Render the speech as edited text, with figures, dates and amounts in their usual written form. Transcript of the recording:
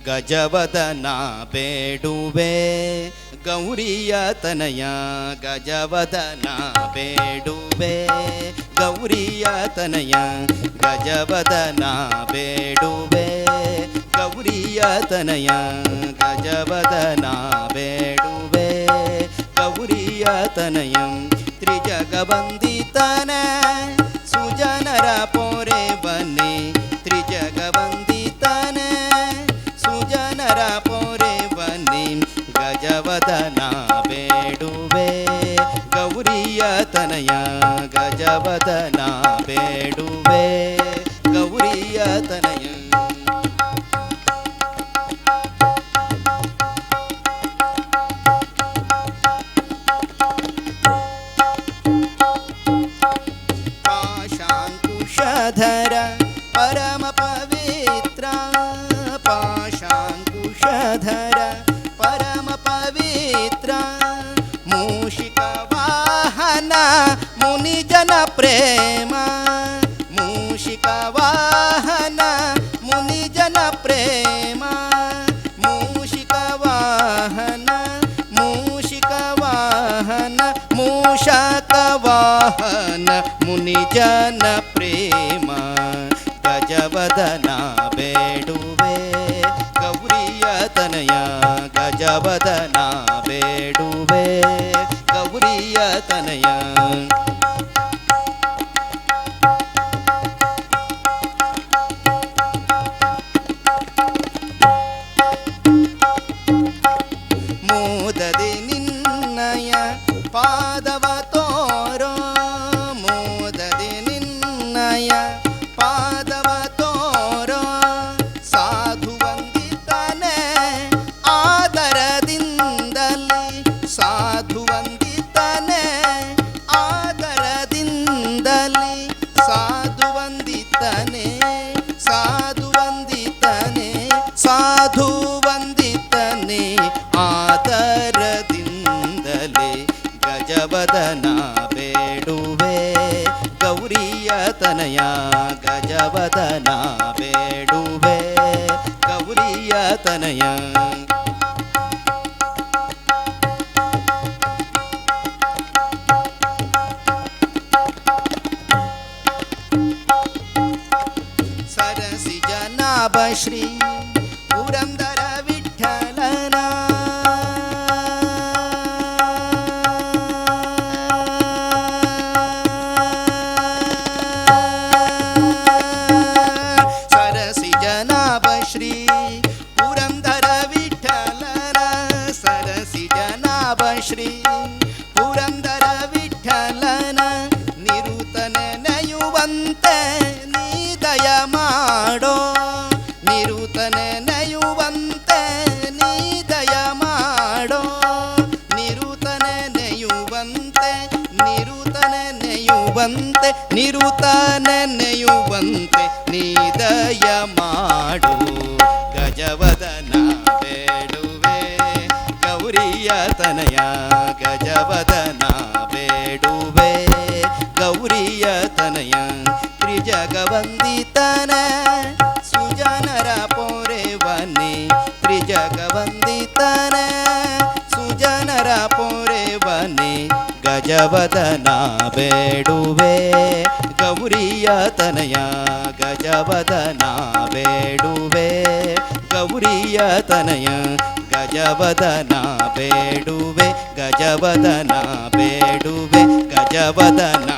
ಗಜವದನ ಬೇಡುವೆ ಗೌರಿಯ ತನಯ ಗಜವದನ ಬೇಡುವೆ ಗೌರಿಯ ತನಯ ಗಜವದನ ಬೇಡುವೆ ಗೌರಿಯ ತನಯ ಗಜವದನ ಬೇಡುವೆ ಗೌರಿಯ ತನಯ ತ್ರಿಜಗವಂದಿತನ ಸುಜನರ ಪೋರೆ ಬನ್ನಿ ತ್ರಿಜಗವಂದಿತನ ಸುಜನರ ಪೋರೆ ಬನ್ನಿ ಗಜವದನ ಬೇಡುವೆ ಗೌರಿಯ ತನಯ ಗಜವದನ ಬೇಡುವೆ ಗೌರಿಯ ತನಯ ಪಾಶಾಂಕುಶಧರ ಪರಮ ಪವಿತ್ರ ಪಾಶಾಂಕುಶಧರ ಪರಮ ಪವಿತ್ರ ಮೂಷಿಕ ವಾಹನ ಮುನಿಜನ ಪ್ರೇಮ ಮೂಷಿಕ ವಾಹನ ಮುನಿಜನ ಪ್ರೇಮ ಮೂಷಿಕ ವಾಹನ ಮೂಷಿಕ ವಾಹನ ಮೂಷಕ ವಾಹನ ಮುನಿಜನ ಪ್ರೇಮ ಗಜವದನ ಬೇಡುವೆ ಗೌರಿಯ ತನಯ ಗಜವದನ ಬೇಡುವೆ ಗೌರಿಯ ತನಯ ಮೋದದೆ ನಿನ್ನಯ ಪಾದವ ತೋರೋ ಮೋದದೆ ನಿನ್ನಯ ಪಾದವ ತೋರೋ ಸಾಧು ವಂದಿತನೆ ಆದರದಿಂದಲೇ ಸಾಧು ವಂದಿತನೆ ಆದರದಿಂದಲೇ ಸಾಧು ವಂದಿತನೆ ಸಾಧು ವಂದಿತನೆ ಸಾಧು ವಂದಿತನೆ ಆದರದಿಂದಲೇ ಗಜವದನ ಬೇಡುವೆ ಗೌರಿಯ ತನಯ ಗಜವದನ ಬೇಡುವೆ ಗೌರಿಯ ತನಯ ಸರಸಿ ಜನಾಭ ಶ್ರೀ ಪುರಂದರ ವಿಠಲನ ಸರಸಿ ಜನಾಭ ಶ್ರೀ ಪುರಂದರ ವಿಠಲನ ಸರಸಿ ಜನಾಭ ಶ್ರೀ ಪುರಂದರ ವಿಠಲನ ನಿರುತನ ನೆಯುವಂತೆ ನೀ ದಯ ಮಾಡೋ ನಿರುತನ ನೆಯುವಂತೆ ನೀ ದಯ ಮಾಡೋ ನಿರುತನ ನೆಯುವಂತೆ ನಿರುತನ ನೆಯುವಂತೆ ನಿರುತನ ನೆಯುವಂತೆ ನೀ ದಯ ಮಾಡು ಗಜವದನ ಬೇಡುವೆ ಗೌರಿಯ ತನಯ ಗಜವದನ ಬೇಡುವೆ ಗೌರಿಯ ತನಯ ತ್ರಿಜಗವಂದಿತನ ಸುಜನರ ಪೋರೆ ಬನ್ನಿ ತ್ರಿಜಗವಂದಿತನ ಸುಜನರ ಪೋರೆ ಬನ್ನಿ ಗಜವದನ ಬೇಡುವೆ ಗೌರಿಯ ತನಯ ಗಜವದನ ಬೇಡುವೆ ಗೌರಿಯ ತನಯ ಗಜವದನ ಬೇಡುವೆ ಗಜವದನ ಬೇಡುವೆ ಗಜವದನ